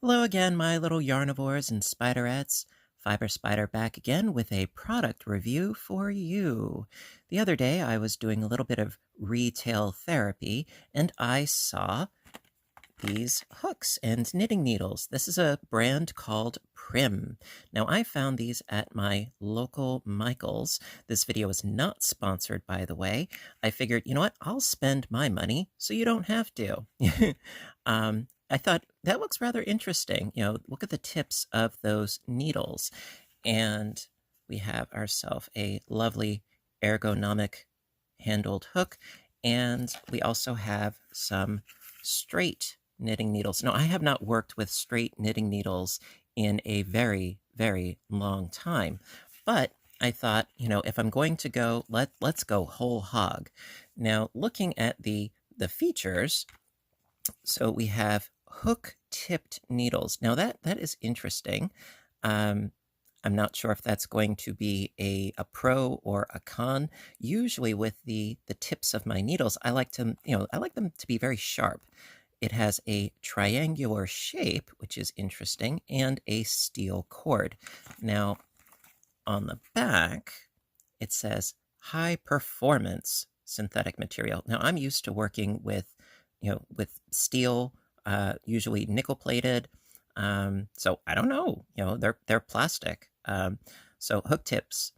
Hello again, my little yarnivores and spiderettes. Fiber Spider back again with a product review for you. The other day, I was doing a little bit of retail therapy, and I saw these hooks and knitting needles. This is a brand called Prym. Now, I found these at my local Michael's. This video is not sponsored, by the way. I figured, you know what, I'll spend my money so you don't have to. I thought that looks rather interesting. Look at the tips of those needles. And we have ourselves a lovely ergonomic handled hook. And we also have some straight knitting needles. Now, I have not worked with straight knitting needles in a very, very long time, but I thought, if I'm going to go, let's go whole hog. Now, looking at the features, so we have hook-tipped needles. Now, that is interesting. I'm not sure if that's going to be a pro or a con. Usually with the tips of my needles, I like them to be very sharp. It has a triangular shape, which is interesting, and a steel cord. Now, on the back, it says high performance synthetic material. Now, I'm used to working with steel, usually nickel plated. So I don't know, they're plastic. So hook tips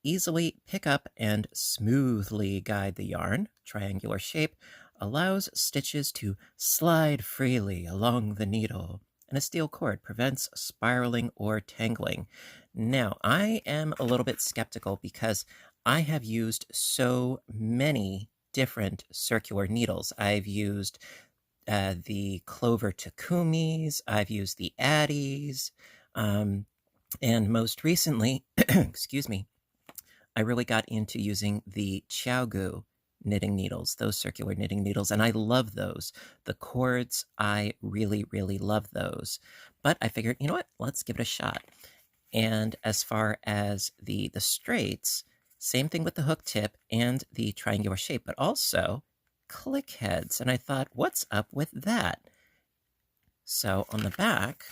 easily pick up and smoothly guide the yarn. Triangular shape allows stitches to slide freely along the needle, and a steel cord prevents spiraling or tangling. Now, I am a little bit skeptical because I have used so many different circular needles. I've used the Clover Takumis, I've used the Addies, and most recently, excuse me, I really got into using the Xiaogu knitting needles, those circular knitting needles, and I love those. The cords, I really, really love those. But I figured, you know what, let's give it a shot. And as far as the straights, same thing with the hook tip and the triangular shape, but also click heads. And I thought, what's up with that? So on the back,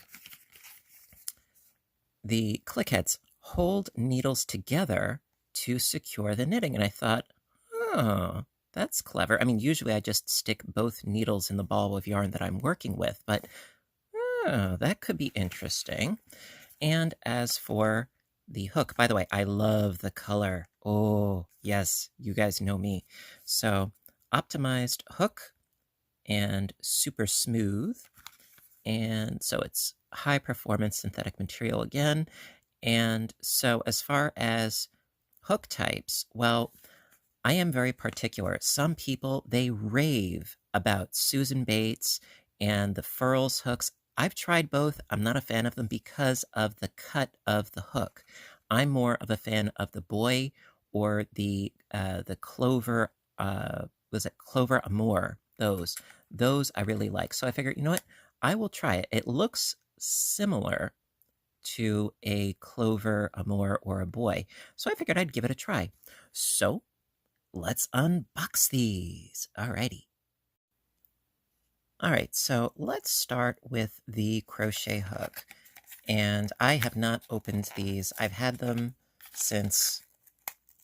the click heads hold needles together to secure the knitting. And I thought, oh, that's clever. I mean, usually I just stick both needles in the ball of yarn that I'm working with, but that could be interesting. And as for the hook, by the way, I love the color. Oh, yes, you guys know me. So optimized hook and super smooth. And so it's high performance synthetic material again. And so as far as hook types, well, I am very particular. Some people, they rave about Susan Bates and the Furls hooks. I've tried both. I'm not a fan of them because of the cut of the hook. I'm more of a fan of the Boy or the Clover, was it Clover Amour? Those I really like. So I figured, you know what? I will try it. It looks similar to a Clover Amour or a Boy. So I figured I'd give it a try. So let's unbox these. Alrighty. All right, so let's start with the crochet hook. And I have not opened these. I've had them since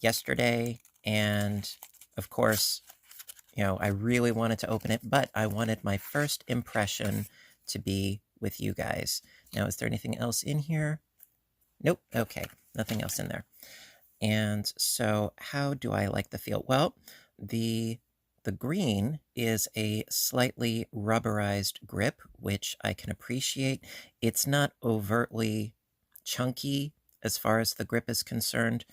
yesterday. And of course, I really wanted to open it, but I wanted my first impression to be with you guys. Now, is there anything else in here? Nope. Okay, nothing else in there. And so how do I like the feel? Well, the green is a slightly rubberized grip, which I can appreciate. It's not overtly chunky as far as the grip is concerned.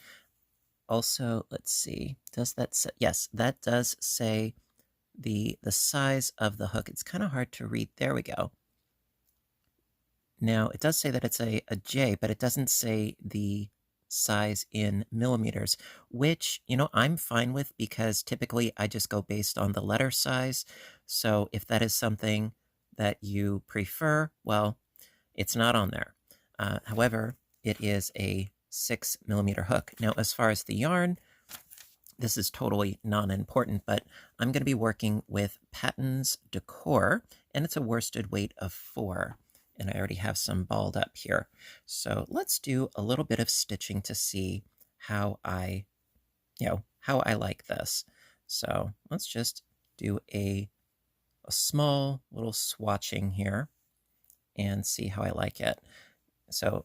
Also, let's see, does that say, yes, that does say the size of the hook. It's kind of hard to read. There we go. Now, it does say that it's a J, but it doesn't say the size in millimeters, which, I'm fine with because typically I just go based on the letter size. So if that is something that you prefer, well, it's not on there. However, it is a 6mm hook. Now, as far as the yarn, this is totally non-important, but I'm going to be working with Patton's Decor, and it's a worsted weight of 4. and I already have some balled up here. So let's do a little bit of stitching to see how I like this. So let's just do a small little swatching here and see how I like it. So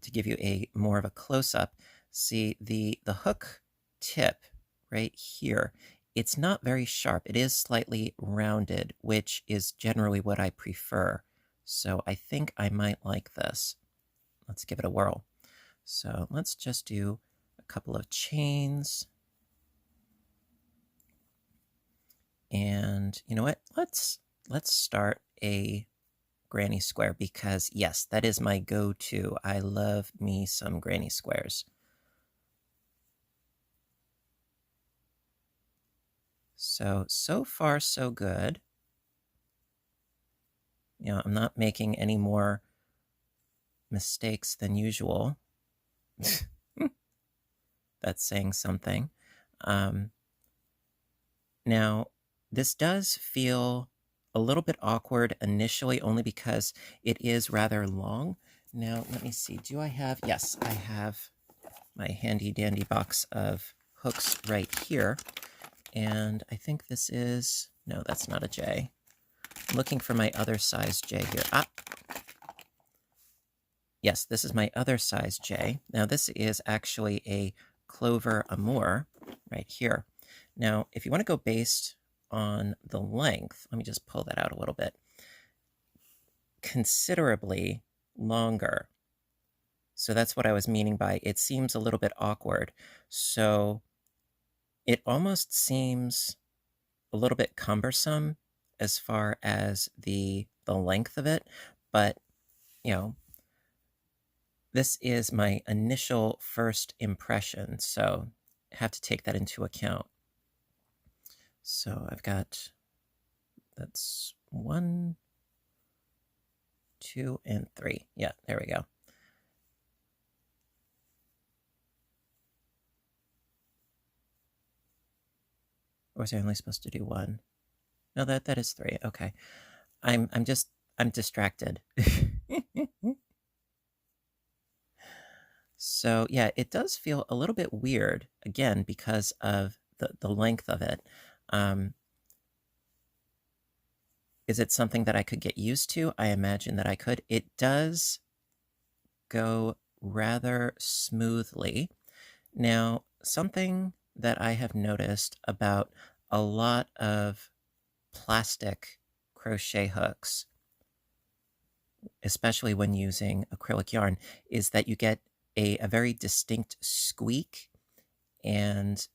to give you a more of a close-up, see the hook tip right here. It's not very sharp. It is slightly rounded, which is generally what I prefer. So I think I might like this. Let's give it a whirl. So let's just do a couple of chains. And you know what? Let's start a granny square because yes, that is my go-to. I love me some granny squares. So far so good. You know, I'm not making any more mistakes than usual. That's saying something. Now, this does feel a little bit awkward initially, only because it is rather long. Now, let me see. Do I have? Yes, I have my handy dandy box of hooks right here. And I think this is, no, that's not a J. I'm looking for my other size J here. Yes, this is my other size J. Now, this is actually a Clover Amour right here. Now, if you want to go based on the length, let me just pull that out a little bit, considerably longer. So that's what I was meaning by it seems a little bit awkward. So it almost seems a little bit cumbersome as far as the length of it, but you know, this is my initial first impression, so I have to take that into account. So I've got, that's 1, 2, and 3. Yeah, there we go. Or was I only supposed to do 1? No, that is 3. Okay. I'm distracted. So yeah, it does feel a little bit weird, again, because of the length of it. Is it something that I could get used to? I imagine that I could. It does go rather smoothly. Now, something that I have noticed about a lot of plastic crochet hooks, especially when using acrylic yarn, is that you get a very distinct squeak, and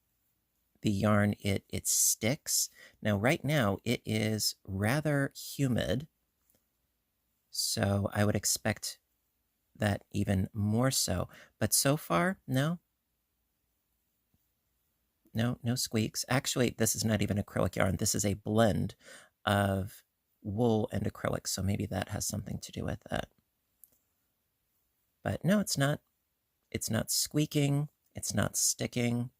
the yarn, it sticks. Now, right now, it is rather humid, so I would expect that even more so. But so far, no squeaks. Actually, this is not even acrylic yarn. This is a blend of wool and acrylic, so maybe that has something to do with that. But no, it's not squeaking, it's not sticking.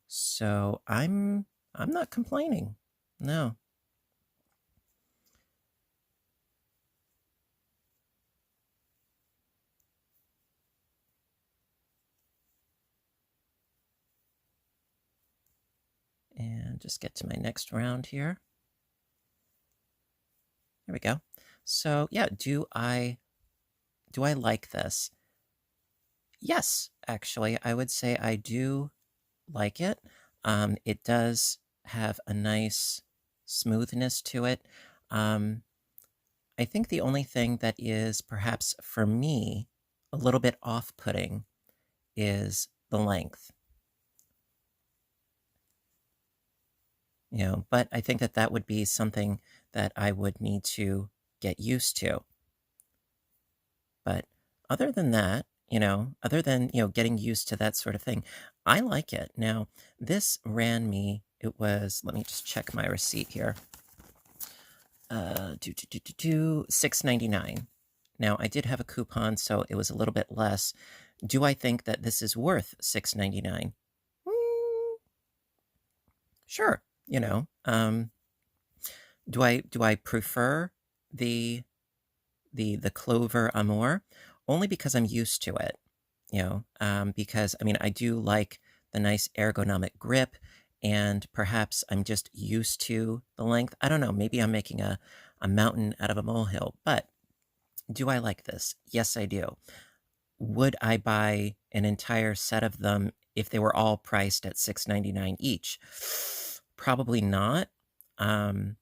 So I'm not complaining. No. And just get to my next round here. There we go. So yeah, do I like this? Yes, actually, I would say I do like it. It does have a nice smoothness to it. I think the only thing that is perhaps for me a little bit off-putting is the length. You know, but I think that that would be something that I would need to get used to. But other than that, other than, getting used to that sort of thing, I like it. Now, this ran me, it was, let me just check my receipt here. $6.99. Now, I did have a coupon, so it was a little bit less. Do I think that this is worth $6.99? Sure. Do I prefer the Clover Amour only because I'm used to it, because I mean, I do like the nice ergonomic grip, and perhaps I'm just used to the length. I don't know, maybe I'm making a mountain out of a molehill, but do I like this? Yes, I do. Would I buy an entire set of them if they were all priced at $6.99 each? Probably not. Um,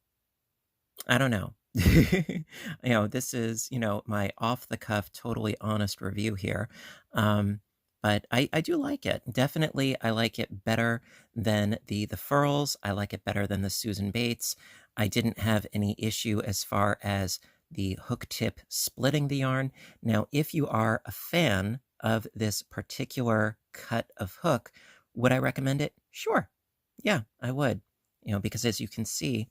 I don't know. This is, my off the cuff, totally honest review here. But I do like it. Definitely, I like it better than the furls. I like it better than the Susan Bates. I didn't have any issue as far as the hook tip splitting the yarn. Now, if you are a fan of this particular cut of hook, would I recommend it? Sure. Yeah, I would. Because as you can see,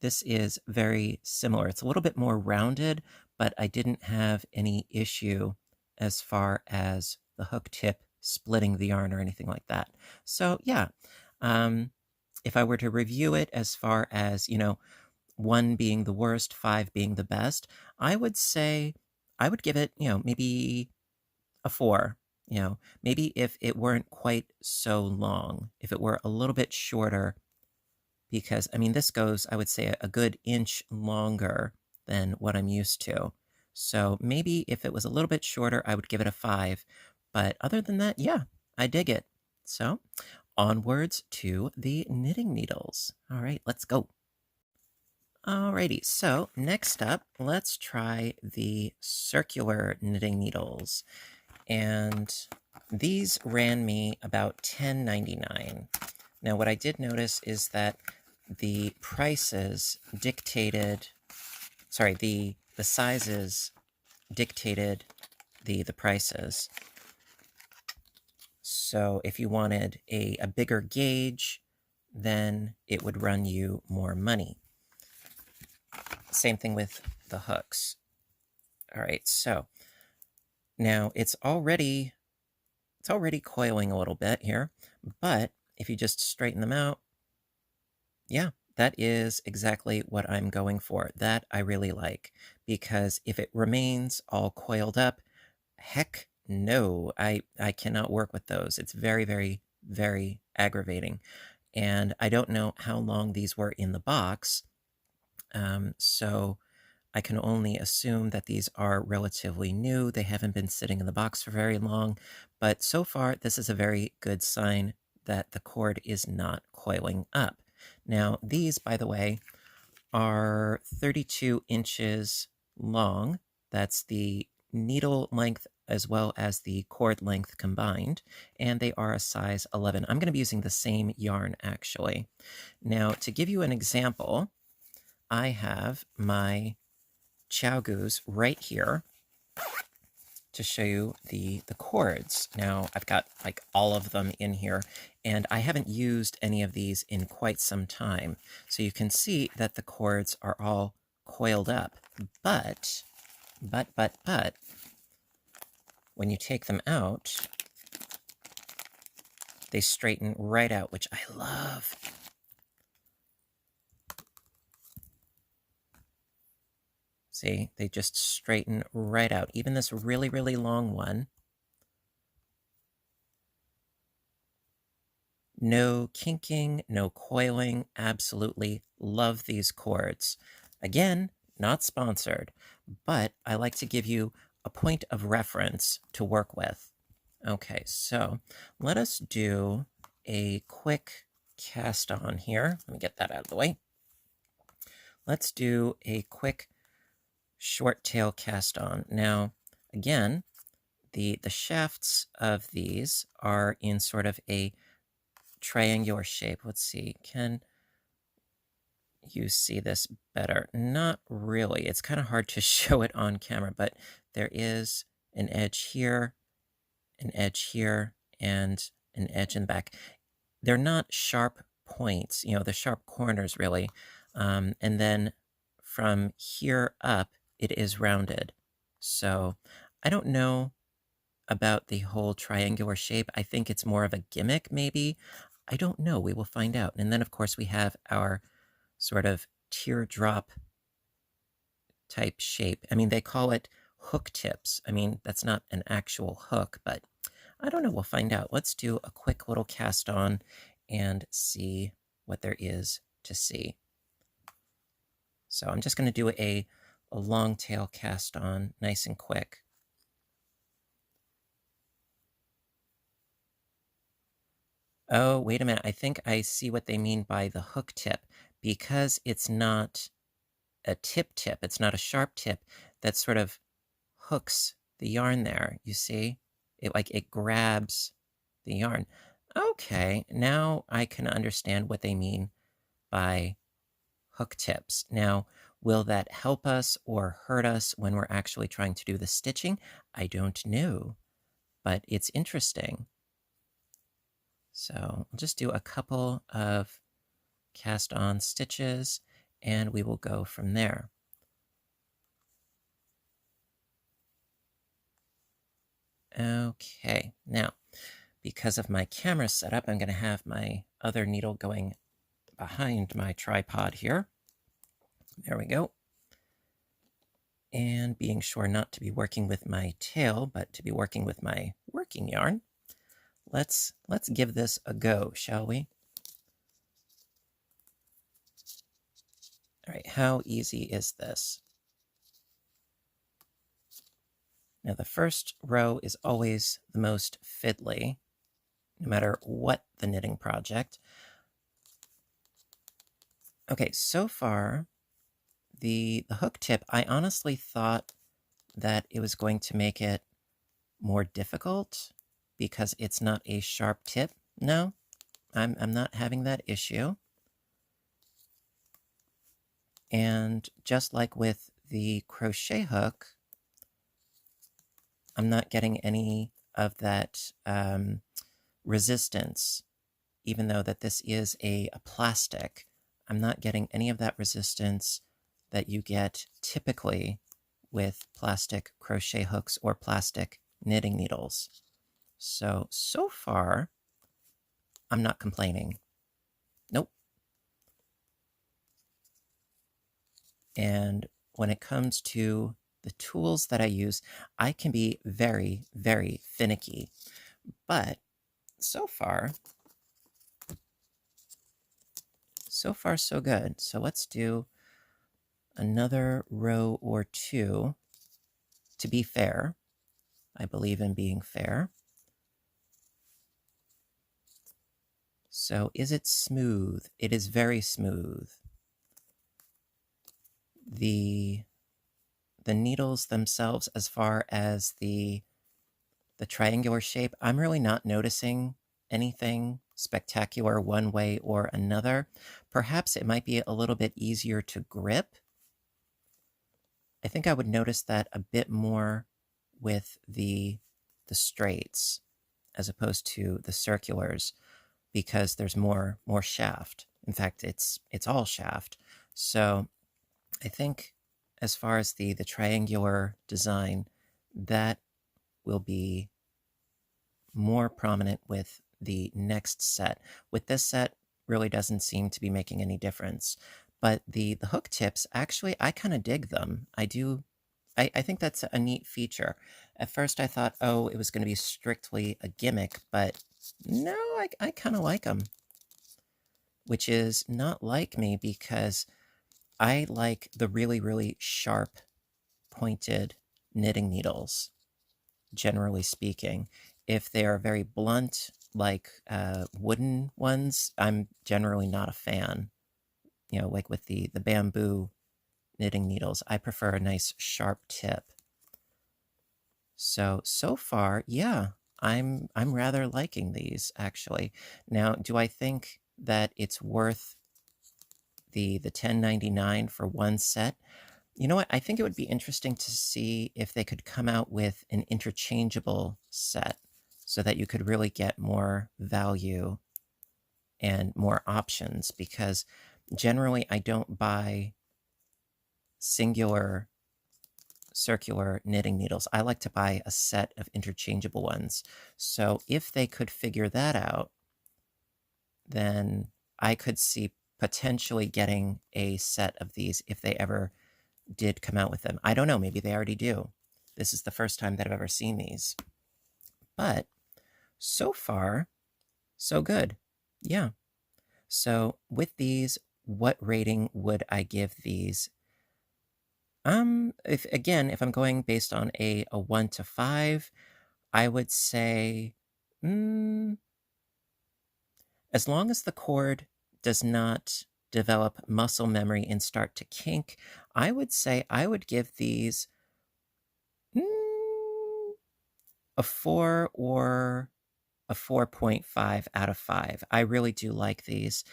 this is very similar. It's a little bit more rounded, but I didn't have any issue as far as the hook tip splitting the yarn or anything like that. So yeah, if I were to review it as far as, 1 being the worst, 5 being the best, I would say I would give it, maybe a 4. Maybe if it weren't quite so long, if it were a little bit shorter, because I mean, this goes, I would say, a good inch longer than what I'm used to. So maybe if it was a little bit shorter, I would give it a 5. But other than that, yeah, I dig it. So onwards to the knitting needles. All right, let's go. Alrighty, so next up, let's try the circular knitting needles. And these ran me about $10.99. Now, what I did notice is that the prices dictated, the sizes dictated the prices. So if you wanted a bigger gauge, then it would run you more money. Same thing with the hooks. All right, so now it's already coiling a little bit here, but if you just straighten them out, yeah, that is exactly what I'm going for. That I really like, because if it remains all coiled up, heck no, I cannot work with those. It's very, very, very aggravating. And I don't know how long these were in the box, so I can only assume that these are relatively new. They haven't been sitting in the box for very long, but so far this is a very good sign that the cord is not coiling up. Now, these, by the way, are 32 inches long. That's the needle length as well as the cord length combined, and they are a size 11. I'm going to be using the same yarn, actually. Now, to give you an example, I have my Chow Goose right here to show you the cords. Now, I've got like all of them in here, and I haven't used any of these in quite some time. So you can see that the cords are all coiled up. But, when you take them out, they straighten right out, which I love. See, they just straighten right out. Even this really, really long one. No kinking, no coiling. Absolutely love these cords. Again, not sponsored, but I like to give you a point of reference to work with. Okay, so let us do a quick cast on here. Let me get that out of the way. Let's do a quick short tail cast on. Now, again, the shafts of these are in sort of a triangular shape. Let's see, can you see this better? Not really. It's kind of hard to show it on camera, but there is an edge here, an edge here, and an edge in the back. They're not sharp points, the sharp corners really. And then from here up, it is rounded. So I don't know about the whole triangular shape. I think it's more of a gimmick, maybe. I don't know. We will find out. And then, of course, we have our sort of teardrop type shape. I mean, they call it hook tips. I mean, that's not an actual hook, but I don't know. We'll find out. Let's do a quick little cast on and see what there is to see. So I'm just going to do a long tail cast on, nice and quick. Oh, wait a minute. I think I see what they mean by the hook tip. Because it's not a tip, it's not a sharp tip that sort of hooks the yarn there, you see? It grabs the yarn. Okay, now I can understand what they mean by hook tips. Now, will that help us or hurt us when we're actually trying to do the stitching? I don't know, but it's interesting. So I'll just do a couple of cast on stitches and we will go from there. Okay, now, because of my camera setup, I'm going to have my other needle going behind my tripod here. There we go. And being sure not to be working with my tail, but to be working with my working yarn. Let's give this a go, shall we? All right, how easy is this? Now, the first row is always the most fiddly, no matter what the knitting project. Okay, so far, the hook tip, I honestly thought that it was going to make it more difficult because it's not a sharp tip. No, I'm not having that issue. And just like with the crochet hook, I'm not getting any of that resistance, even though that this is a plastic. I'm not getting any of that resistance that you get typically with plastic crochet hooks or plastic knitting needles. So far, I'm not complaining. Nope. And when it comes to the tools that I use, I can be very, very finicky. But so far, so good. So let's do another row or two. To be fair, I believe in being fair. So is it smooth? It is very smooth. The needles themselves, as far as the triangular shape, I'm really not noticing anything spectacular one way or another. Perhaps it might be a little bit easier to grip. I think I would notice that a bit more with the straights as opposed to the circulars because there's more shaft. In fact, it's all shaft. So I think as far as the triangular design, that will be more prominent with the next set. With this set, really doesn't seem to be making any difference. But the hook tips, actually, I kind of dig them. I do. I think that's a neat feature. At first, I thought, oh, it was going to be strictly a gimmick, but no, I kind of like them. Which is not like me because I like the really, really sharp, pointed knitting needles, generally speaking. If they are very blunt, like wooden ones, I'm generally not a fan. You know, like with the bamboo knitting needles, I prefer a nice sharp tip. So far, yeah, I'm rather liking these, actually. Now, do I think that it's worth the $10.99 for one set? You know what? I think it would be interesting to see if they could come out with an interchangeable set so that you could really get more value and more options, because generally I don't buy singular circular knitting needles. I like to buy a set of interchangeable ones. So if they could figure that out, then I could see potentially getting a set of these if they ever did come out with them. I don't know, maybe they already do. This is the first time that I've ever seen these. But so far, so good. Yeah. So with these, what rating would I give these? If I'm going based on a 1 to 5, I would say, as long as the cord does not develop muscle memory and start to kink, I would say I would give these a 4 or a 4.5 out of 5. I really do like these.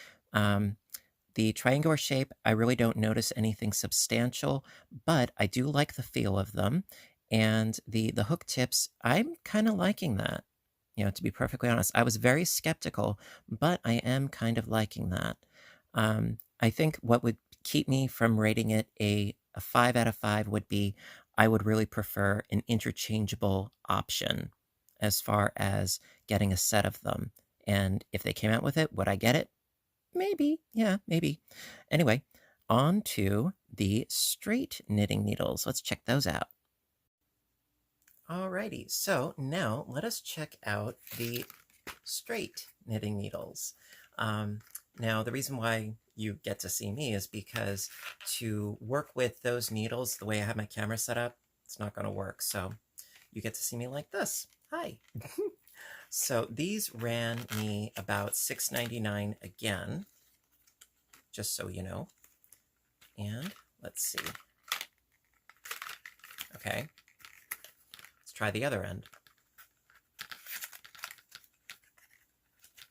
The triangular shape, I really don't notice anything substantial, but I do like the feel of them. And the hook tips, I'm kind of liking that. You know, to be perfectly honest, I was very skeptical, but I am kind of liking that. I think what would keep me from rating it a 5 out of 5 would be I would really prefer an interchangeable option as far as getting a set of them. And if they came out with it, would I get it? Maybe. Yeah, maybe. Anyway, on to the straight knitting needles. Let's check those out. Alrighty, so now let us check out the straight knitting needles. Now, the reason why you get to see me is because to work with those needles the way I have my camera set up, it's not going to work. So you get to see me like this. Hi. So these ran me about $6.99 again, just so you know. And let's see. Okay, let's try the other end.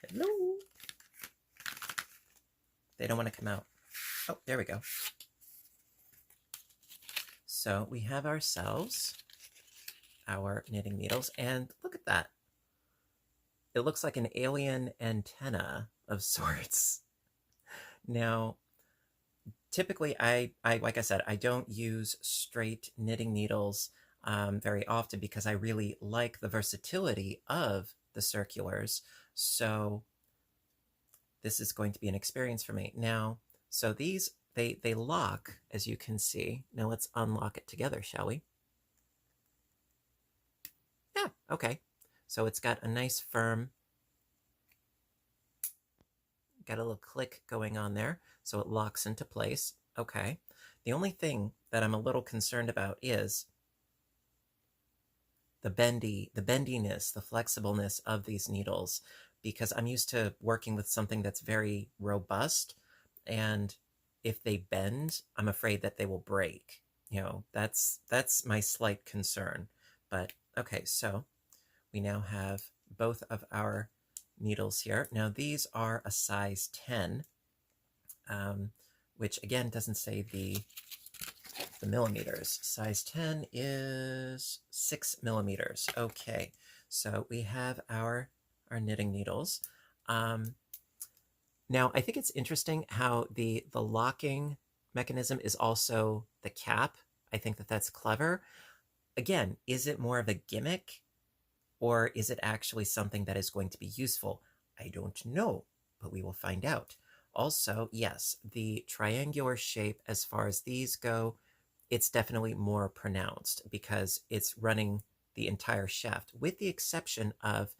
Hello. They don't want to come out. Oh, there we go. So we have ourselves our knitting needles, and look at that. It looks like an alien antenna of sorts. Now, typically, I like I said, I don't use straight knitting needles very often because I really like the versatility of the circulars. So this is going to be an experience for me. Now, so these, they lock, as you can see. Now let's unlock it together, shall we? Yeah, okay. So it's got a nice firm, got a little click going on there, so it locks into place. Okay. The only thing that I'm a little concerned about is the bendiness, the flexibleness of these needles, because I'm used to working with something that's very robust, and if they bend, I'm afraid that they will break. You know, that's my slight concern. But okay, so we now have both of our needles here. Now these are a size 10, which again doesn't say the millimeters. Size 10 is 6 millimeters. Okay, so we have our knitting needles. Now I think it's interesting how the locking mechanism is also the cap. I think that that's clever. Again, is it more of a gimmick, or is it actually something that is going to be useful? I don't know, but we will find out. Also, yes, the triangular shape, as far as these go, it's definitely more pronounced because it's running the entire shaft, with the exception of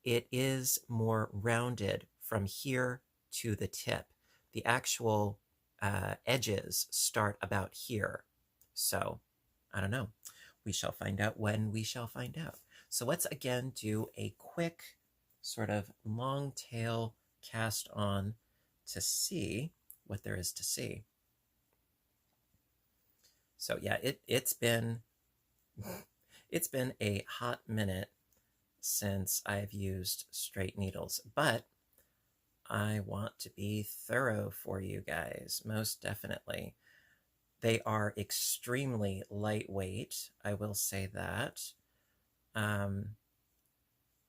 it is more rounded from here to the tip. The actual edges start about here. So, I don't know. We shall find out when we shall find out. So let's again do a quick sort of long tail cast on to see what there is to see. So yeah, it's been a hot minute since I've used straight needles, but I want to be thorough for you guys, most definitely. They are extremely lightweight, I will say that.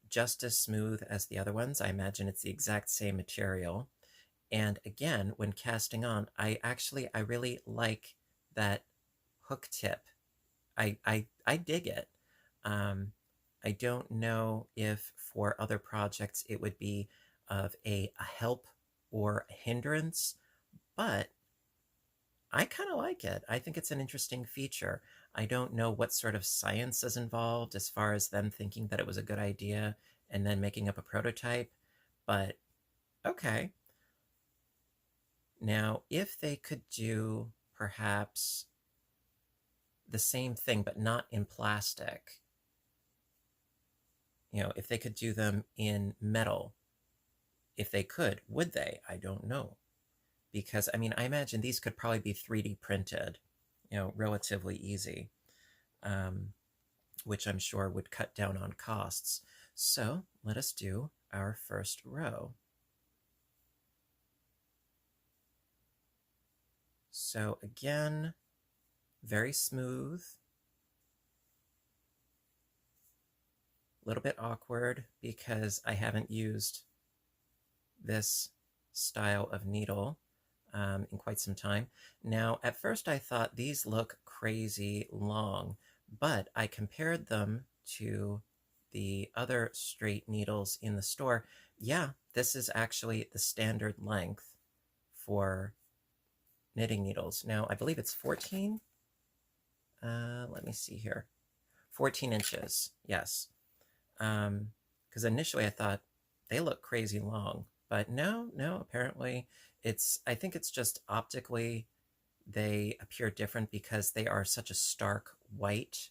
Just as smooth as the other ones. I imagine it's the exact same material. And again, when casting on, I really like that hook tip. I dig it. I don't know if for other projects it would be of a help or a hindrance, but I kind of like it. I think it's an interesting feature. I don't know what sort of science is involved as far as them thinking that it was a good idea and then making up a prototype, but okay. Now, if they could do perhaps the same thing, but not in plastic, if they could do them in metal, if they could, would they? I don't know. Because, I mean, I imagine these could probably be 3D printed, relatively easy, which I'm sure would cut down on costs. So let us do our first row. So again, very smooth, a little bit awkward because I haven't used this style of needle in quite some time. Now, at first I thought these look crazy long, but I compared them to the other straight needles in the store. Yeah, this is actually the standard length for knitting needles. Now, I believe it's 14. Let me see here. 14 inches, yes. Because initially I thought they look crazy long, but no, apparently I think it's just optically they appear different because they are such a stark white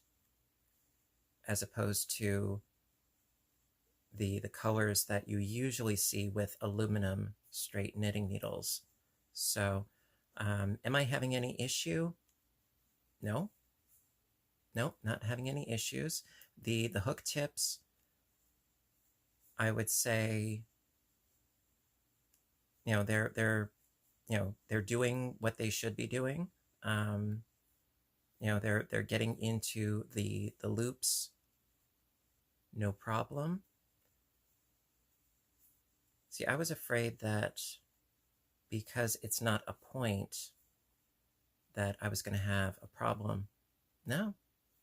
as opposed to the colors that you usually see with aluminum straight knitting needles. So, am I having any issue? No, not having any issues. The hook tips, I would say, they're doing what they should be doing. They're getting into the loops, no problem. See, I was afraid that because it's not a point that I was going to have a problem. No,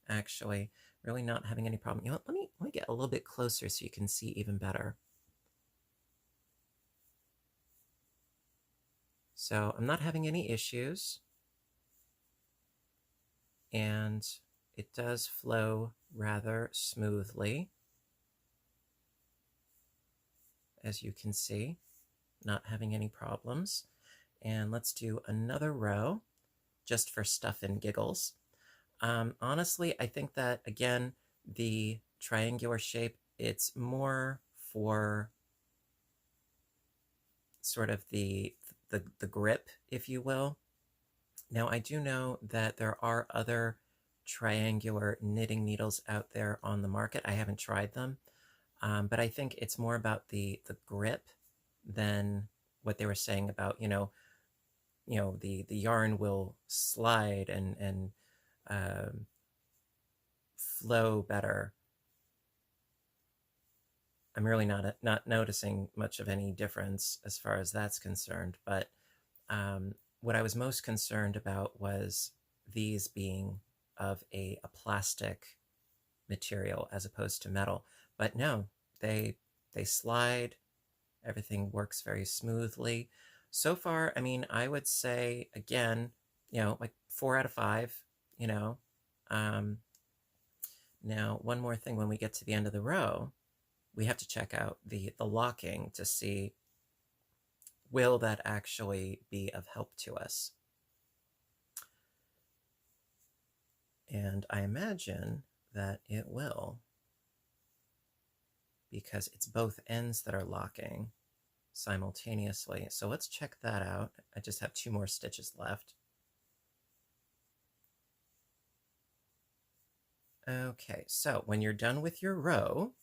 actually, really not having any problem. Let me get a little bit closer so you can see even better. So I'm not having any issues, and it does flow rather smoothly, as you can see, not having any problems. And let's do another row just for stuff and giggles. Honestly, I think that, again, the triangular shape, it's more for sort of the grip, if you will. Now, I do know that there are other triangular knitting needles out there on the market. I haven't tried them, but I think it's more about the grip than what they were saying about, the yarn will slide and flow better. I'm really not noticing much of any difference as far as that's concerned, but what I was most concerned about was these being of a plastic material as opposed to metal. But no, they slide, everything works very smoothly. So far, I mean, I would say, again, like 4 out of 5, Now, one more thing, when we get to the end of the row, we have to check out the locking to see, will that actually be of help to us? And I imagine that it will, because it's both ends that are locking simultaneously. So let's check that out. I just have 2 more stitches left. Okay, so when you're done with your row,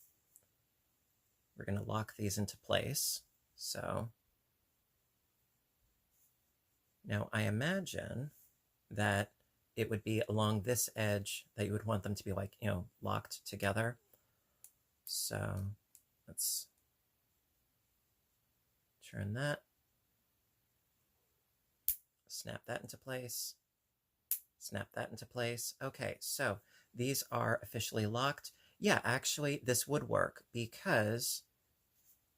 we're going to lock these into place. So now I imagine that it would be along this edge that you would want them to be like, locked together. So let's turn that, snap that into place, snap that into place. Okay, so these are officially locked. Yeah, actually, this would work because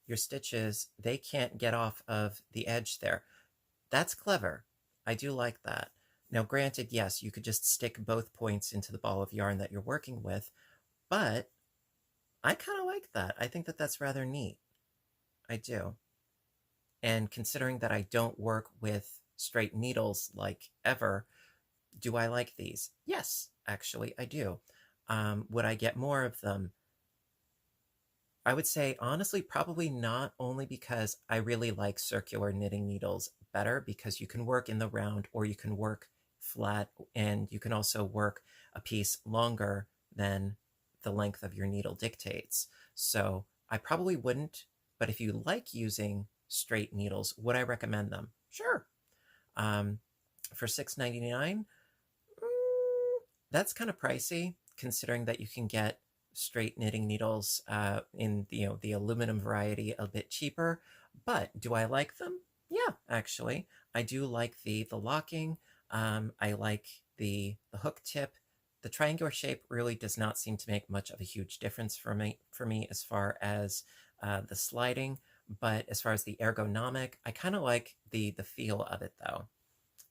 your stitches, they can't get off of the edge there. That's clever. I do like that. Now, granted, yes, you could just stick both points into the ball of yarn that you're working with, but I kind of like that. I think that that's rather neat. I do. And considering that I don't work with straight needles like ever, do I like these? Yes, actually, I do. Would I get more of them? I would say, honestly, probably not, only because I really like circular knitting needles better because you can work in the round or you can work flat, and you can also work a piece longer than the length of your needle dictates. So I probably wouldn't, but if you like using straight needles, would I recommend them? Sure. For $6.99, that's kind of pricey, considering that you can get straight knitting needles in the aluminum variety a bit cheaper. But do I like them? Yeah, actually, I do like the locking. I like the hook tip. The triangular shape really does not seem to make much of a huge difference for me as far as the sliding. But as far as the ergonomic, I kind of like the feel of it though.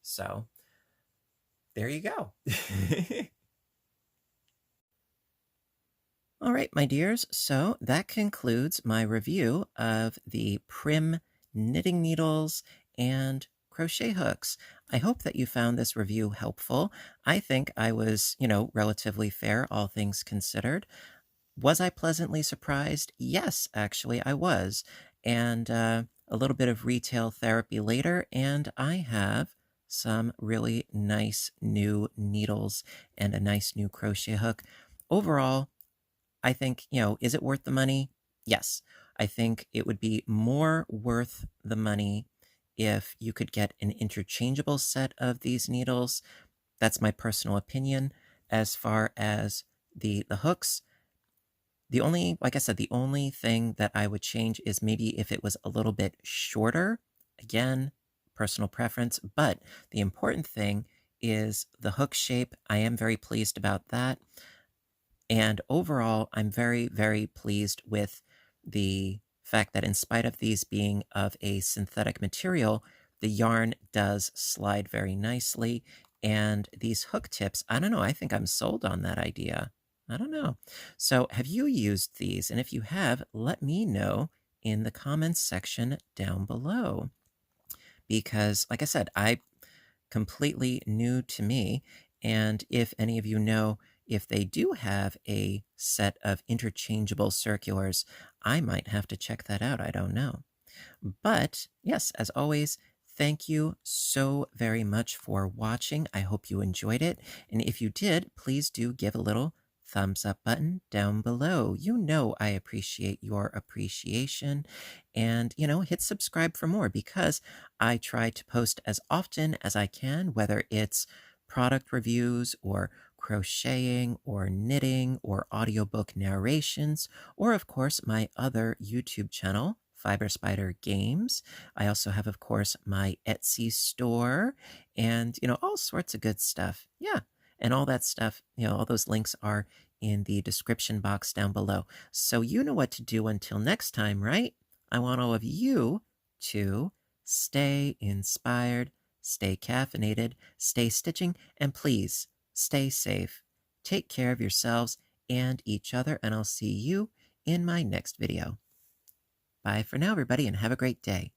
So there you go. All right, my dears, so that concludes my review of the Prym knitting needles and crochet hooks. I hope that you found this review helpful. I think I was, relatively fair, all things considered. Was I pleasantly surprised? Yes, actually, I was. And a little bit of retail therapy later, and I have some really nice new needles and a nice new crochet hook. Overall, I think, is it worth the money? Yes. I think it would be more worth the money if you could get an interchangeable set of these needles. That's my personal opinion. As far as the hooks, like I said, the only thing that I would change is maybe if it was a little bit shorter. Again, personal preference. But the important thing is the hook shape. I am very pleased about that. And overall, I'm very, very pleased with the fact that in spite of these being of a synthetic material, the yarn does slide very nicely. And these hook tips, I don't know, I think I'm sold on that idea. I don't know. So have you used these? And if you have, let me know in the comments section down below. Because, like I said, completely new to me. And if any of you know if they do have a set of interchangeable circulars, I might have to check that out. I don't know. But yes, as always, thank you so very much for watching. I hope you enjoyed it. And if you did, please do give a little thumbs up button down below. You know I appreciate your appreciation. And, hit subscribe for more because I try to post as often as I can, whether it's product reviews or crocheting or knitting or audiobook narrations, or of course my other YouTube channel, Fiber Spider Games. I also have, of course, my Etsy store and, all sorts of good stuff. Yeah. And all that stuff, all those links are in the description box down below. So you know what to do until next time, right? I want all of you to stay inspired, stay caffeinated, stay stitching, and please stay safe. Take care of yourselves and each other, and I'll see you in my next video. Bye for now, everybody, and have a great day.